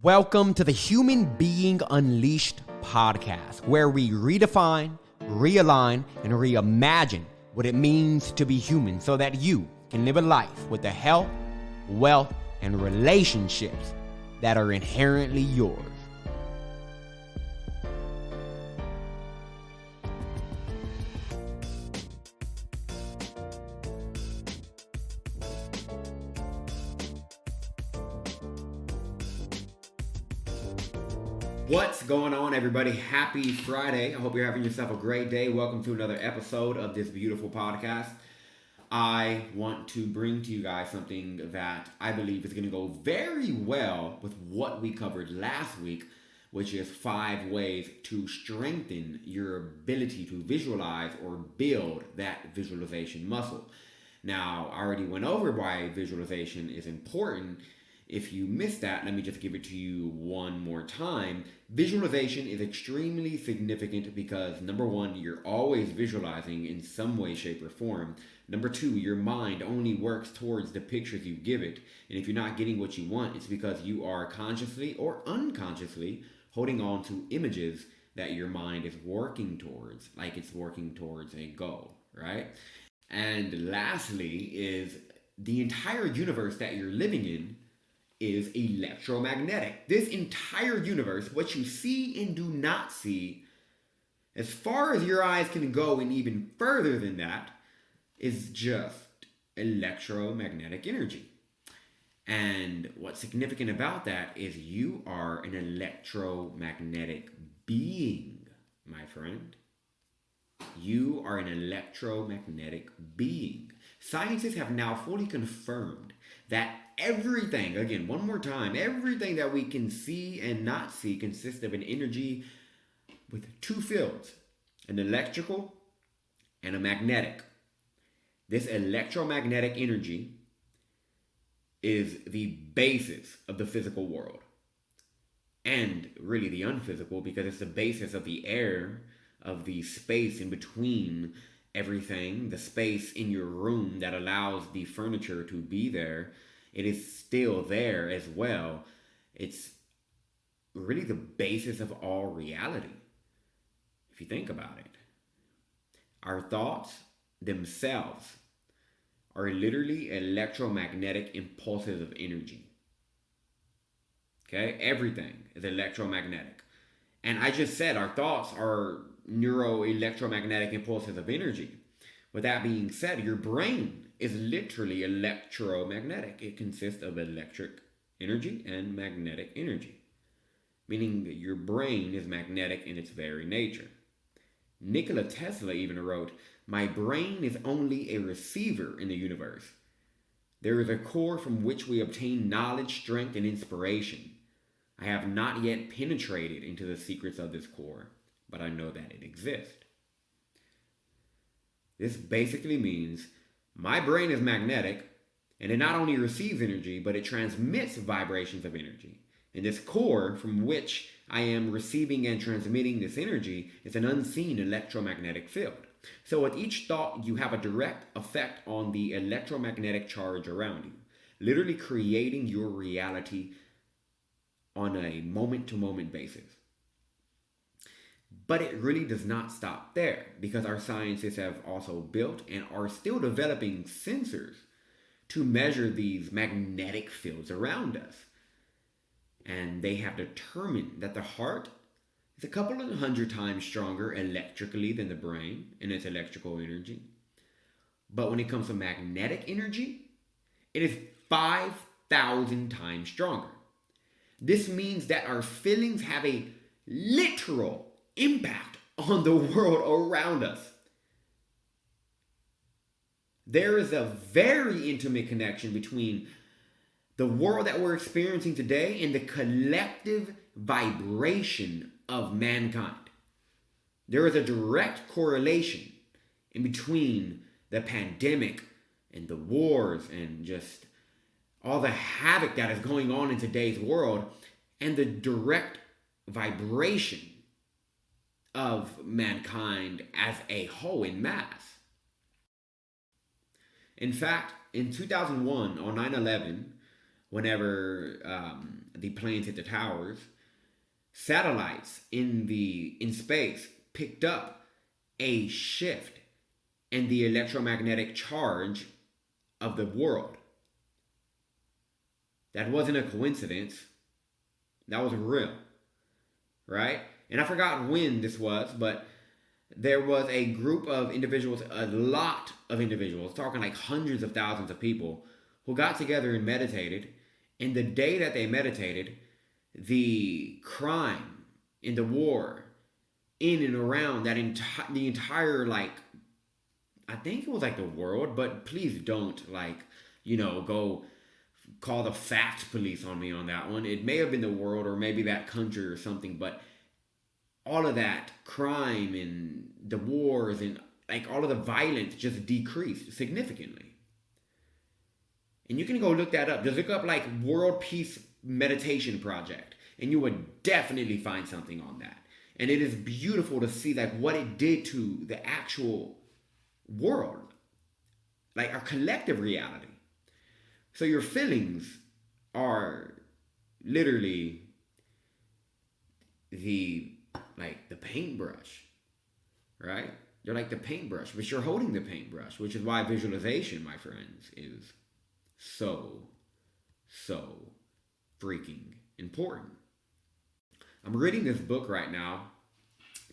Welcome to the Human Being Unleashed podcast, where we redefine, realign, and reimagine what it means to be human so that you can live a life with the health, wealth, and relationships that are inherently yours. What's going on, everybody? Happy Friday. I hope you're having yourself a great day. Welcome to another episode of this beautiful podcast. I want to bring to you guys something that I believe is going to go very well with what we covered last week, which is 5 ways to strengthen your ability to visualize or build that visualization muscle. Now, I already went over why visualization is important. If you missed that, let me just give it to you one more time. Visualization is extremely significant because, number one, you're always visualizing in some way, shape, or form. Number two, your mind only works towards the pictures you give it. And if you're not getting what you want, it's because you are consciously or unconsciously holding on to images that your mind is working towards, like it's working towards a goal, right? And lastly is the entire universe that you're living in is electromagnetic. This entire universe, what you see and do not see, as far as your eyes can go and even further than that, is just electromagnetic energy. And what's significant about that is you are an electromagnetic being, my friend. You are an electromagnetic being. Scientists have now fully confirmed that everything, again, one more time, everything that we can see and not see consists of an energy with 2 fields, an electrical and a magnetic. This electromagnetic energy is the basis of the physical world and really the unphysical, because it's the basis of the air, of the space in between everything, the space in your room that allows the furniture to be there. It is still there as well. It's really the basis of all reality, if you think about it. Our thoughts themselves are literally electromagnetic impulses of energy. Okay? Everything is electromagnetic. And I just said our thoughts are neuroelectromagnetic impulses of energy. With that being said, your brain is literally electromagnetic. It consists of electric energy and magnetic energy, meaning that your brain is magnetic in its very nature. Nikola Tesla even wrote, "My brain is only a receiver in the universe. There is a core from which we obtain knowledge, strength, and inspiration. I have not yet penetrated into the secrets of this core, but I know that it exists." This basically means my brain is magnetic, and it not only receives energy, but it transmits vibrations of energy. And this core from which I am receiving and transmitting this energy is an unseen electromagnetic field. So with each thought, you have a direct effect on the electromagnetic charge around you, literally creating your reality on a moment-to-moment basis. But it really does not stop there, because our scientists have also built and are still developing sensors to measure these magnetic fields around us. And they have determined that the heart is a couple of 100 times stronger electrically than the brain in its electrical energy. But when it comes to magnetic energy, it is 5,000 times stronger. This means that our feelings have a literal impact on the world around us. There is a very intimate connection between the world that we're experiencing today and the collective vibration of mankind. There is a direct correlation in between the pandemic and the wars and just all the havoc that is going on in today's world and the direct vibration of mankind as a whole in mass. In fact, in 2001, on 9/11, whenever the planes hit the towers, satellites in space picked up a shift in the electromagnetic charge of the world. That wasn't a coincidence. That was real, right? And I forgot when this was, but there was a group of individuals, a lot of individuals, talking like hundreds of thousands of people, who got together and meditated. And the day that they meditated, the crime in the war in and around that the entire, like, I think it was like the world, but please don't, like, go call the fact police on me on that one. It may have been the world or maybe that country or something, but all of that crime and the wars and like all of the violence just decreased significantly. And you can go look that up. Just look up like World Peace Meditation Project, and you would definitely find something on that. And it is beautiful to see like what it did to the actual world, like our collective reality. So your feelings are literally the paintbrush, right? They're like the paintbrush, but you're holding the paintbrush, which is why visualization, my friends, is so freaking important. I'm reading this book right now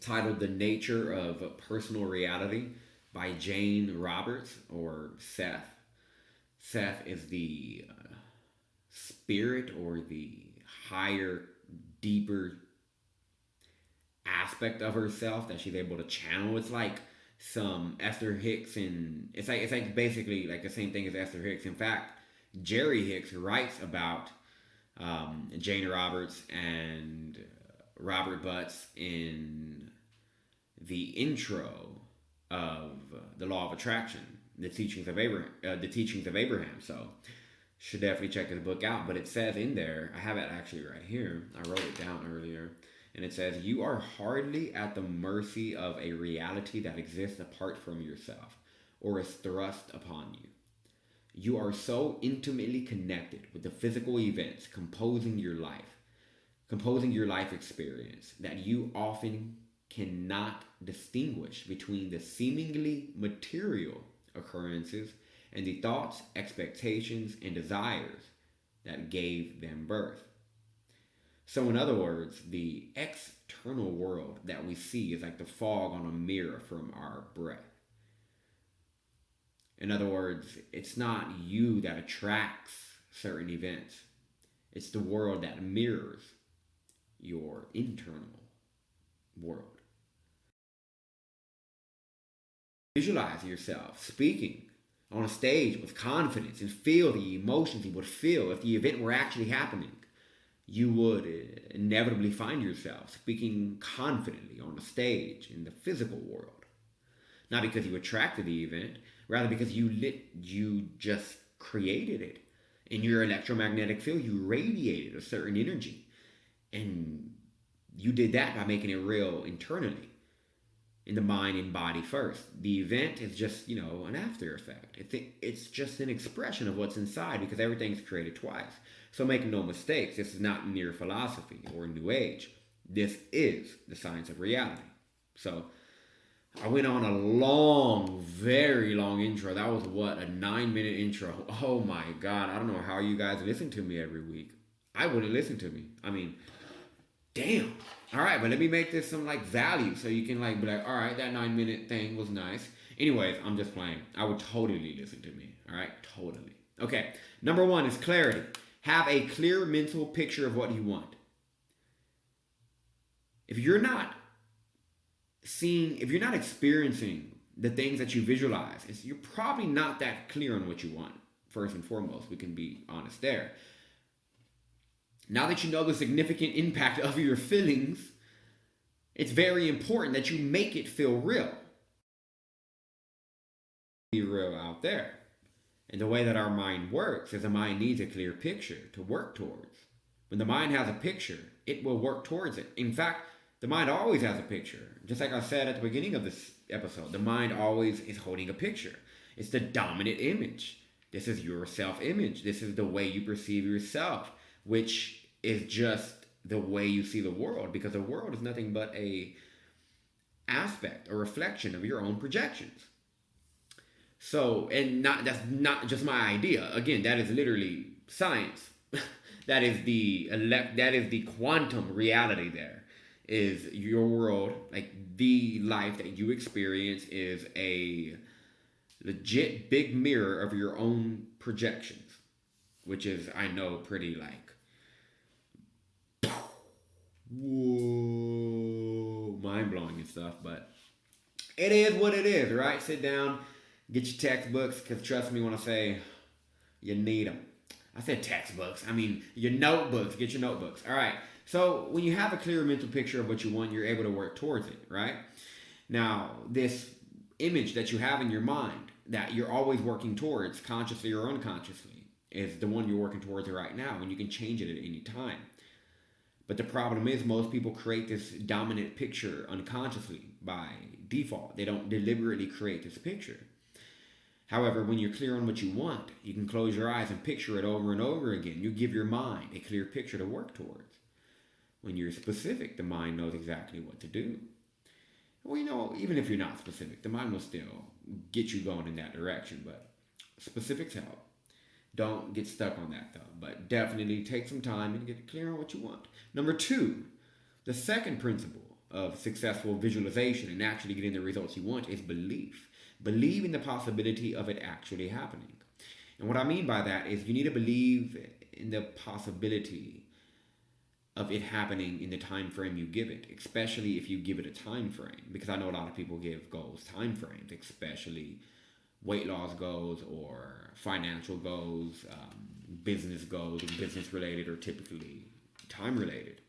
titled The Nature of Personal Reality by Jane Roberts, or Seth. Seth is the spirit or the higher, deeper aspect of herself that she's able to channel. It's like some Esther Hicks, and it's like basically like the same thing as Esther Hicks. In fact, Jerry Hicks writes about Jane Roberts and Robert Butts in the intro of The Law of Attraction, the teachings of Abraham. So should definitely check this book out. But it says in there, I have it actually right here. I wrote it down earlier. And it says, you are hardly at the mercy of a reality that exists apart from yourself or is thrust upon you. You are so intimately connected with the physical events composing your life experience, that you often cannot distinguish between the seemingly material occurrences and the thoughts, expectations, and desires that gave them birth. So in other words, the external world that we see is like the fog on a mirror from our breath. In other words, it's not you that attracts certain events. It's the world that mirrors your internal world. Visualize yourself speaking on a stage with confidence and feel the emotions you would feel if the event were actually happening. You would inevitably find yourself speaking confidently on a stage in the physical world. Not because you attracted the event, rather because you just created it. In your electromagnetic field, you radiated a certain energy. And you did that by making it real internally, in the mind and body first. The event is just, an after effect. It's just an expression of what's inside, because everything's created twice. So make no mistakes, this is not mere philosophy or New Age. This is the science of reality. So I went on a long, very long intro. That was a 9-minute intro. Oh my God. I don't know how you guys listen to me every week. I wouldn't listen to me. I mean, damn. All right, but let me make this some value so you can be like, all right, that 9-minute thing was nice. Anyways, I'm just playing. I would totally listen to me. All right, totally. Okay, number 1 is clarity. Have a clear mental picture of what you want. If you're not experiencing the things that you visualize, you're probably not that clear on what you want. First and foremost, we can be honest there. Now that you know the significant impact of your feelings, it's very important that you make it feel real. Be real out there. And the way that our mind works is the mind needs a clear picture to work towards. When the mind has a picture, it will work towards it. In fact, the mind always has a picture. Just like I said at the beginning of this episode, the mind always is holding a picture. It's the dominant image. This is your self-image. This is the way you perceive yourself, which is just the way you see the world, because the world is nothing but a aspect, a reflection of your own projections. So, and not that's not just my idea. Again, that is literally science. that is the quantum reality. There is your world, like the life that you experience, is a legit big mirror of your own projections, which is, I know, pretty like whoa, mind blowing and stuff, but it is what it is, right? Sit down, get your textbooks, because trust me when I say you need them. I said textbooks. I mean your notebooks. Get your notebooks. All right. So when you have a clear mental picture of what you want, you're able to work towards it, right? Now, this image that you have in your mind that you're always working towards, consciously or unconsciously, is the one you're working towards right now, and you can change it at any time. But the problem is most people create this dominant picture unconsciously by default. They don't deliberately create this picture. However, when you're clear on what you want, you can close your eyes and picture it over and over again. You give your mind a clear picture to work towards. When you're specific, the mind knows exactly what to do. Well, even if you're not specific, the mind will still get you going in that direction, but specifics help. Don't get stuck on that though, but definitely take some time and get clear on what you want. Number 2, the second principle of successful visualization and actually getting the results you want is belief. Believe in the possibility of it actually happening. And what I mean by that is you need to believe in the possibility of it happening in the time frame you give it, especially if you give it a time frame, because I know a lot of people give goals time frames, especially weight loss goals or financial goals, business goals, and business related or typically time related.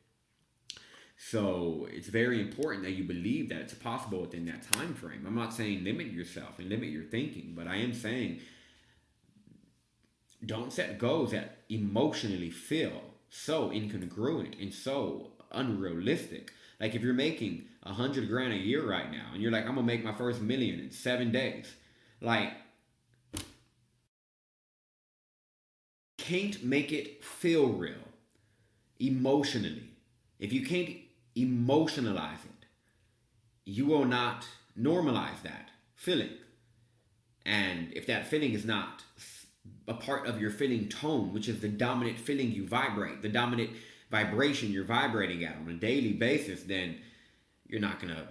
So it's very important that you believe that it's possible within that time frame. I'm not saying limit yourself and limit your thinking, but I am saying don't set goals that emotionally feel so incongruent and so unrealistic. Like if you're making $100,000 a year right now and you're like, I'm gonna make my first million in 7 days, like can't make it feel real emotionally. If you can't emotionalize it, you will not normalize that feeling. And if that feeling is not a part of your feeling tone, which is the dominant feeling you vibrate, the dominant vibration you're vibrating at on a daily basis, then you're not going to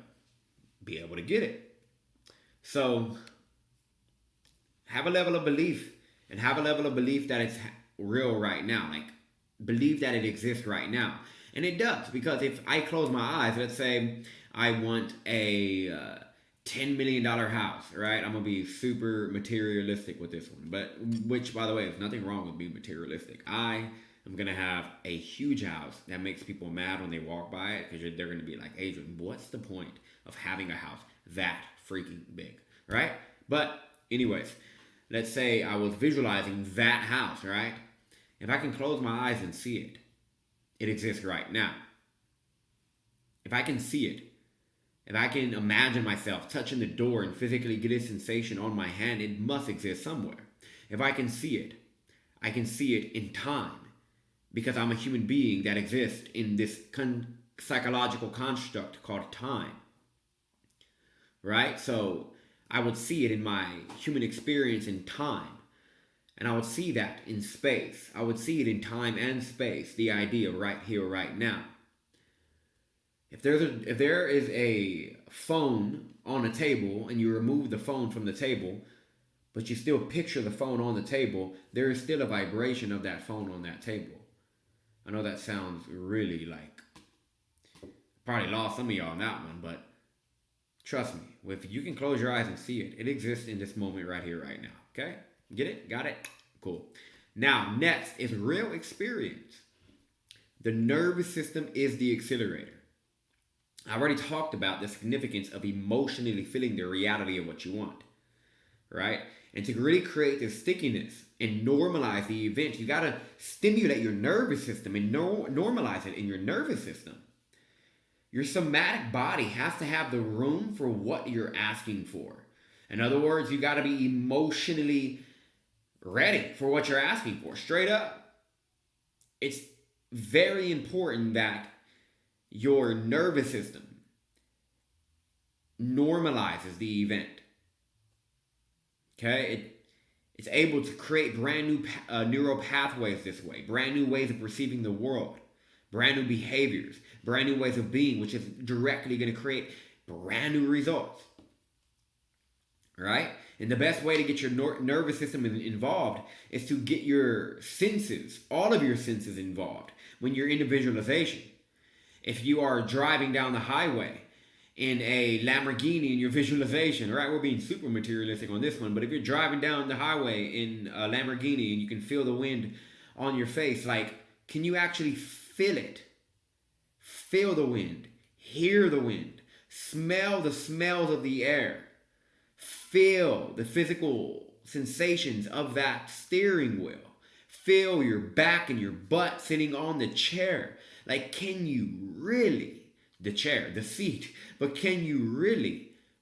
be able to get it. So have a level of belief, and have a level of belief that it's real right now. Like believe that it exists right now. And it does, because if I close my eyes, let's say I want a $10 million house, right? I'm going to be super materialistic with this one. But, which, by the way, there's nothing wrong with being materialistic. I am going to have a huge house that makes people mad when they walk by it, because they're going to be like, Adrian, what's the point of having a house that freaking big, right? But anyways, let's say I was visualizing that house, right? If I can close my eyes and see it, it exists right now. If I can see it, if I can imagine myself touching the door and physically get a sensation on my hand, it must exist somewhere. If I can see it, I can see it in time, because I'm a human being that exists in this psychological construct called time. Right? So I would see it in my human experience in time. And I would see that in space. I would see it in time and space, the idea right here, right now. If there is a phone on a table and you remove the phone from the table, but you still picture the phone on the table, there is still a vibration of that phone on that table. I know that sounds really like, probably lost some of y'all on that one, but trust me, if you can close your eyes and see it, it exists in this moment right here, right now. Okay? Get it? Got it? Cool. Now, next is real experience. The nervous system is the accelerator. I already talked about the significance of emotionally feeling the reality of what you want, right? And to really create this stickiness and normalize the event, you got to stimulate your nervous system and normalize it in your nervous system. Your somatic body has to have the room for what you're asking for. In other words, you got to be emotionally ready for what you're asking for. Straight up. It's very important that your nervous system normalizes the event. Okay? It's able to create brand new neural pathways this way, brand new ways of perceiving the world, brand new behaviors, brand new ways of being, which is directly going to create brand new results. Right? And the best way to get your nervous system involved is to get your senses, all of your senses involved when you're in a visualization. If you are driving down the highway in a Lamborghini in your visualization, right? We're being super materialistic on this one, but if you're driving down the highway in a Lamborghini and you can feel the wind on your face, like, can you actually feel it? Feel the wind, hear the wind, smell the smells of the air, feel the physical sensations of that steering wheel, feel your back and your butt sitting on the chair. Like, can you really, the chair, the seat, but can you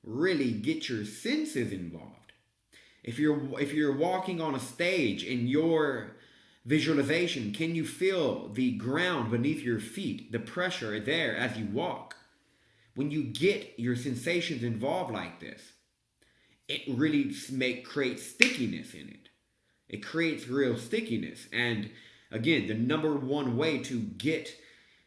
really get your senses involved? If you're walking on a stage in your visualization, can you feel the ground beneath your feet, the pressure there as you walk? When you get your sensations involved like this, it really creates stickiness in it. It creates real stickiness. And again, the number one way to get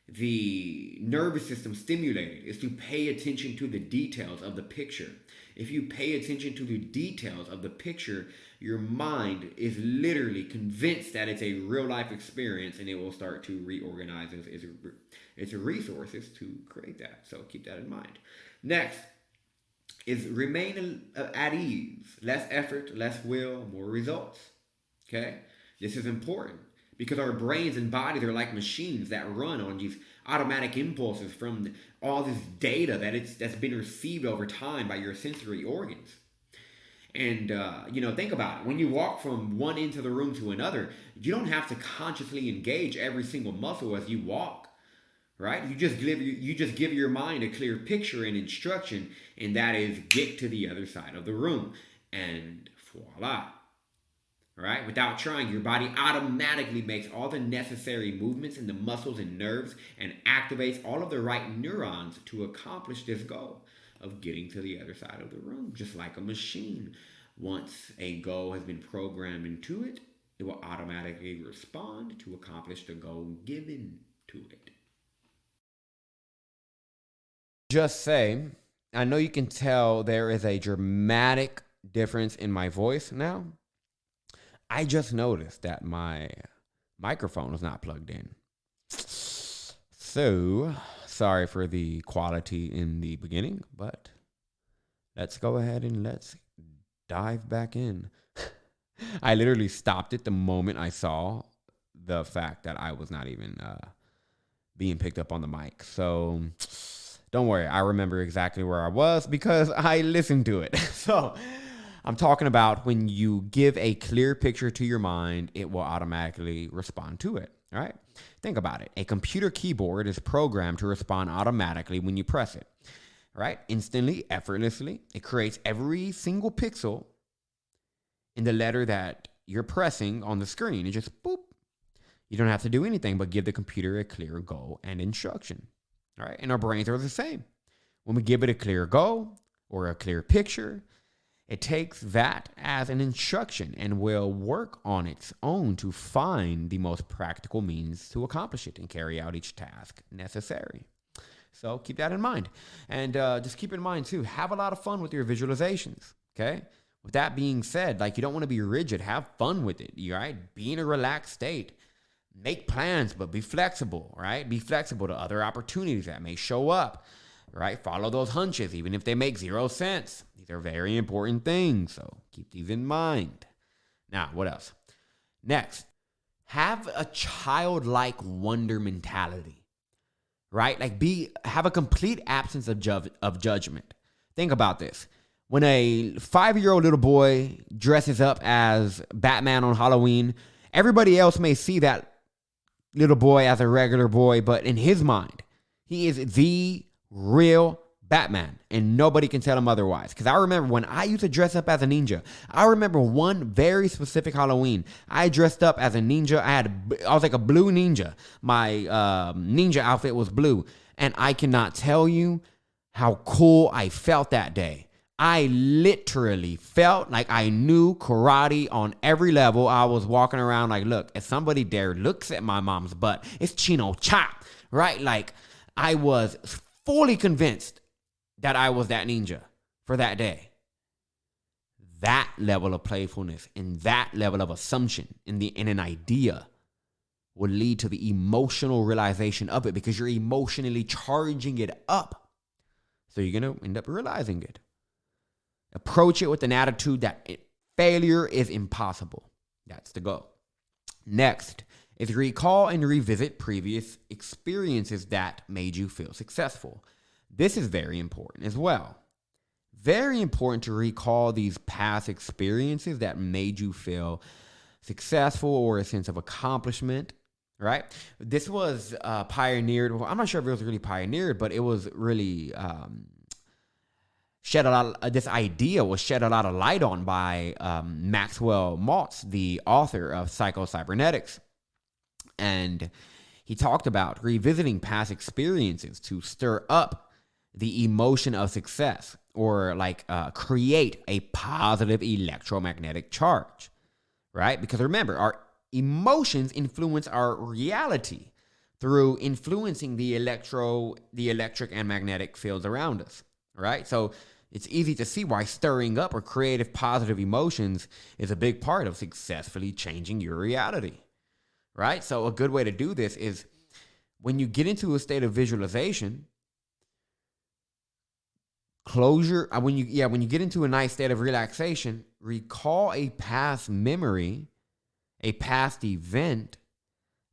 the nervous system stimulated is to pay attention to the details of the picture. If you pay attention to the details of the picture, your mind is literally convinced that it's a real life experience, and it will start to reorganize its resources to create that. So keep that in mind. Next is remain at ease. Less effort, less will, more results. Okay? This is important, because our brains and bodies are like machines that run on these automatic impulses from all this data that's been received over time by your sensory organs. And, think about it. When you walk from one end of the room to another, you don't have to consciously engage every single muscle as you walk, right? You just give your mind a clear picture and instruction, and that is get to the other side of the room. And voila. Right? Without trying, your body automatically makes all the necessary movements in the muscles and nerves and activates all of the right neurons to accomplish this goal of getting to the other side of the room. Just like a machine. Once a goal has been programmed into it, it will automatically respond to accomplish the goal given to it. Just say, I know you can tell there is a dramatic difference in my voice now. I just noticed that my microphone was not plugged in. So, sorry for the quality in the beginning, but let's go ahead and let's dive back in. I literally stopped it the moment I saw the fact that I was not even being picked up on the mic. So, don't worry, I remember exactly where I was because I listened to it. So, I'm talking about when you give a clear picture to your mind, it will automatically respond to it, all right? Think about it. A computer keyboard is programmed to respond automatically when you press it, right? Instantly, effortlessly. It creates every single pixel in the letter that you're pressing on the screen. It just, boop. You don't have to do anything but give the computer a clear goal and instruction, all right? And our brains are the same. When we give it a clear goal or a clear picture, it takes that as an instruction and will work on its own to find the most practical means to accomplish it and carry out each task necessary. So keep that in mind. And just keep in mind, too, have a lot of fun with your visualizations, okay? With that being said, you don't want to be rigid. Have fun with it, right? Be in a relaxed state. Make plans, but be flexible, right? Be flexible to other opportunities that may show up, right? Follow those hunches, even if they make 0 sense. These are very important things, so keep these in mind. Now, what else? Next, have a childlike wonder mentality, right? Have a complete absence of judgment. Think about this. When a 5-year-old little boy dresses up as Batman on Halloween, everybody else may see that little boy as a regular boy, but in his mind, he is the real Batman, and nobody can tell him otherwise. Because I remember when I used to dress up as a ninja. I remember one very specific Halloween. I dressed up as a ninja. I was like a blue ninja. My ninja outfit was blue. And I cannot tell you how cool I felt that day. I literally felt like I knew karate on every level. I was walking around like, look, if somebody there looks at my mom's butt, it's Chino Chop, right? Like, I was fully convinced that I was that ninja for that day. That level of playfulness and that level of assumption in an idea will lead to the emotional realization of it, because you're emotionally charging it up. So you're going to end up realizing it. Approach it with an attitude that failure is impossible. That's the goal. Next is recall and revisit previous experiences that made you feel successful. This is very important as well. Very important to recall these past experiences that made you feel successful or a sense of accomplishment, right? This was pioneered. Well, I'm not sure if it was really pioneered, but it was really this idea was shed a lot of light on by Maxwell Maltz, the author of Psycho-Cybernetics. And he talked about revisiting past experiences to stir up the emotion of success, or like create a positive electromagnetic charge, right? Because remember, our emotions influence our reality through influencing the electric and magnetic fields around us, right? So it's easy to see why stirring up or creative positive emotions is a big part of successfully changing your reality, right? So a good way to do this is when you get into a state of visualization, when you get into a nice state of relaxation, recall a past memory, a past event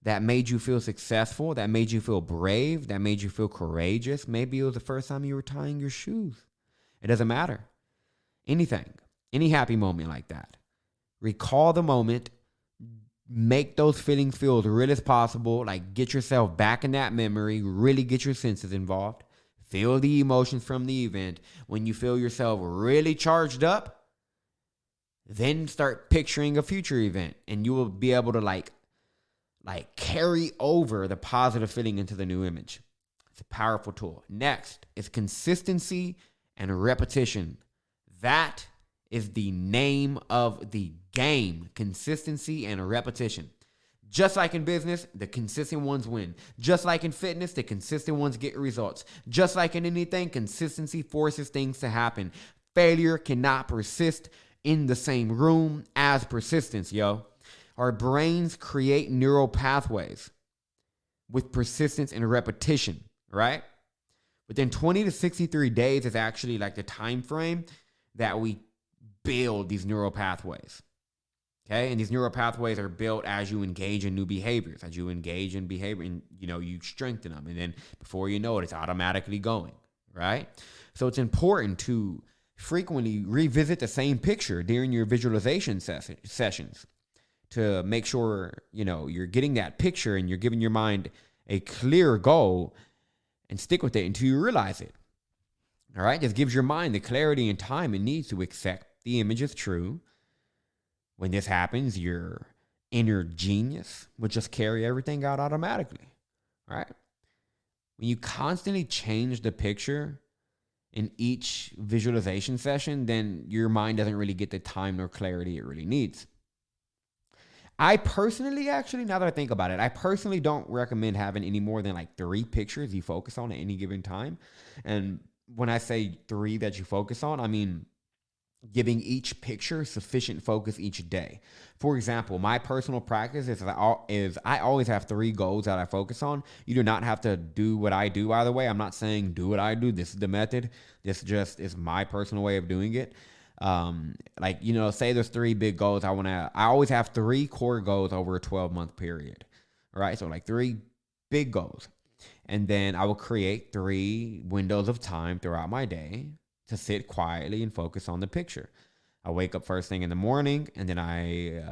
that made you feel successful, that made you feel brave, that made you feel courageous. Maybe it was the first time you were tying your shoes. It doesn't matter. Anything, any happy moment like that. Recall the moment, make those feelings feel as real as possible, like get yourself back in that memory, really get your senses involved. Feel the emotions from the event. When you feel yourself really charged up, then start picturing a future event, and you will be able to like carry over the positive feeling into the new image. It's a powerful tool. Next is consistency and repetition. That is the name of the game. Consistency and repetition. Just like in business, the consistent ones win. Just like in fitness, the consistent ones get results. Just like in anything, consistency forces things to happen. Failure cannot persist in the same room as persistence, yo. Our brains create neural pathways with persistence and repetition, right? Within 20 to 63 days is actually like the time frame that we build these neural pathways. Okay, and these neural pathways are built as you engage in new behaviors, as you engage in behavior, and you strengthen them, and then before you know it, it's automatically going, right? So it's important to frequently revisit the same picture during your visualization sessions to make sure you're getting that picture and you're giving your mind a clear goal, and stick with it until you realize it. All right, this gives your mind the clarity and time it needs to accept the image as true. When this happens, your inner genius will just carry everything out automatically, right? When you constantly change the picture in each visualization session, then your mind doesn't really get the time nor clarity it really needs. I personally, actually, now that I think about it, I personally don't recommend having any more than like 3 pictures you focus on at any given time. And when I say 3 that you focus on, I mean giving each picture sufficient focus each day. For example, my personal practice is I always have 3 goals that I focus on. You do not have to do what I do, by the way. I'm not saying do what I do. This is the method. This just is my personal way of doing it. Say there's 3 big goals. I always have 3 core goals over a 12-month period. All right. So like 3 big goals. And then I will create 3 windows of time throughout my day to sit quietly and focus on the picture. I wake up first thing in the morning, and then I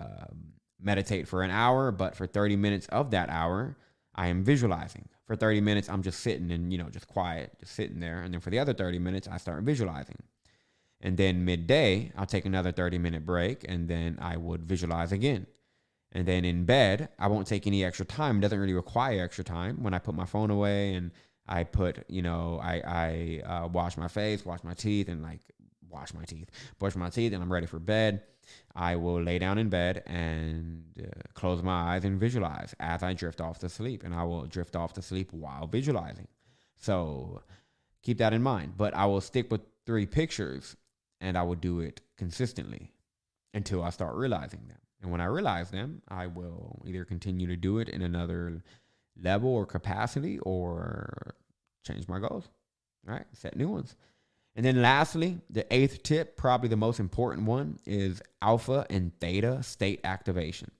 meditate for an hour, but for 30 minutes of that hour, I am visualizing For 30 minutes, I'm just sitting and, just quiet, just sitting there. And then for the other 30 minutes, I start visualizing. And then midday, I'll take another 30-minute break, and then I would visualize again. And then in bed, I won't take any extra time. It doesn't really require extra time. When I put my phone away and I put, I wash my face, wash my teeth, and brush my teeth, and I'm ready for bed, I will lay down in bed and close my eyes and visualize as I drift off to sleep. And I will drift off to sleep while visualizing. So keep that in mind. But I will stick with 3 pictures, and I will do it consistently until I start realizing them. And when I realize them, I will either continue to do it in another level or capacity, or change my goals, right? Set new ones. And then lastly, the 8th tip, probably the most important one, is alpha and theta state activation.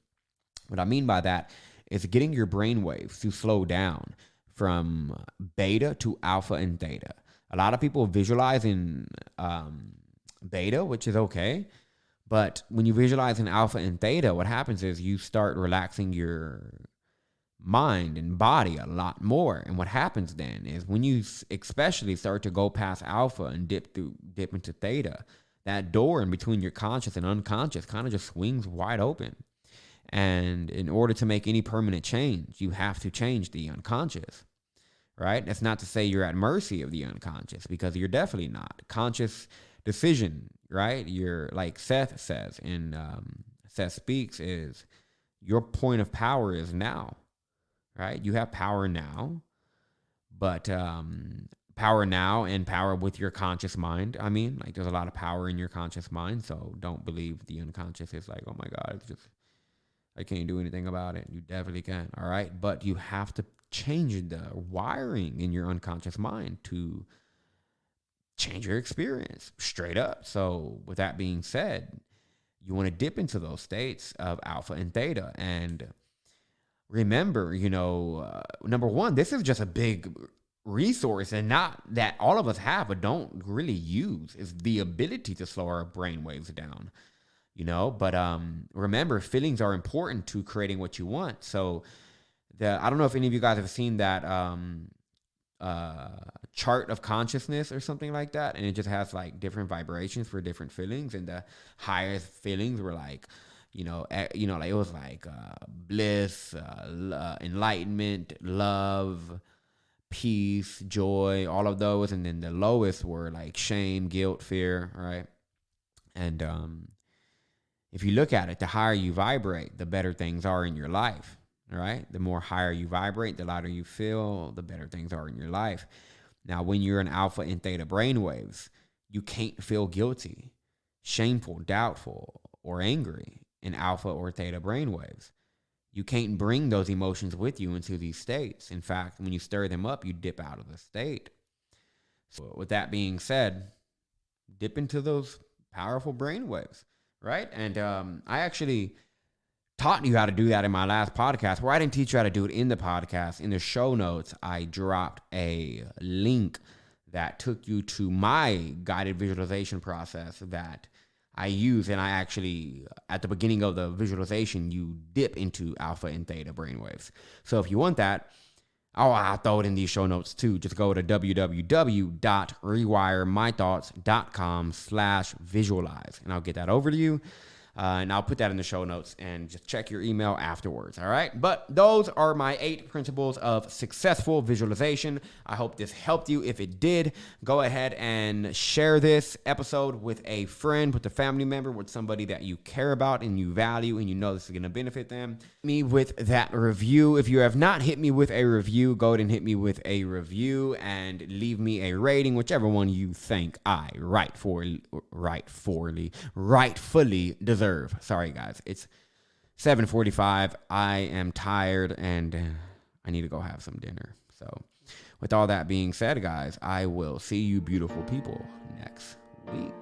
What I mean by that is getting your brain waves to slow down from beta to alpha and theta. A lot of people visualize in beta, which is okay. But when you visualize in alpha and theta, what happens is you start relaxing your mind and body a lot more. And what happens then is when you especially start to go past alpha and dip into theta, that door in between your conscious and unconscious kind of just swings wide open. And in order to make any permanent change, you have to change the unconscious, right? That's not to say you're at mercy of the unconscious, because you're definitely not. Conscious decision, right? You're, like Seth says in Seth Speaks, is your point of power is now, right? You have power now, but power now and power with your conscious mind. I mean, like, there's a lot of power in your conscious mind, so don't believe the unconscious is like, oh my God, it's just, I can't do anything about it. You definitely can, all right? But you have to change the wiring in your unconscious mind to change your experience straight up. So with that being said, you want to dip into those states of alpha and theta. And remember, number one, this is just a big resource, and not that all of us have but don't really use, is the ability to slow our brain waves down. But remember, feelings are important to creating what you want. So I don't know if any of you guys have seen that chart of consciousness or something like that, and it just has like different vibrations for different feelings, and the highest feelings were like, like it was like bliss, enlightenment, love, peace, joy, all of those, and then the lowest were like shame, guilt, fear, right? And if you look at it, the higher you vibrate, the better things are in your life. All right. The more higher you vibrate, the louder you feel, the better things are in your life. Now, when you're in alpha and theta brainwaves, you can't feel guilty, shameful, doubtful, or angry in alpha or theta brainwaves. You can't bring those emotions with you into these states. In fact, when you stir them up, you dip out of the state. So with that being said, dip into those powerful brainwaves, right? And I actually taught you how to do that in my last podcast, where I didn't teach you how to do it in the podcast. In the show notes, I dropped a link that took you to my guided visualization process that I use. And I actually, at the beginning of the visualization, you dip into alpha and theta brainwaves. So if you want that, I'll throw it in these show notes too. Just go to www.rewiremythoughts.com/visualize, and I'll get that over to you. And I'll put that in the show notes, and just check your email afterwards, all right? But those are my 8 principles of successful visualization. I hope this helped you. If it did, go ahead and share this episode with a friend, with a family member, with somebody that you care about and you value and you know this is going to benefit them. Hit me with that review. If you have not hit me with a review, go ahead and hit me with a review and leave me a rating, whichever one you think I rightfully deserve. Sorry, guys. It's 7:45. I am tired, and I need to go have some dinner. So with all that being said, guys, I will see you beautiful people next week.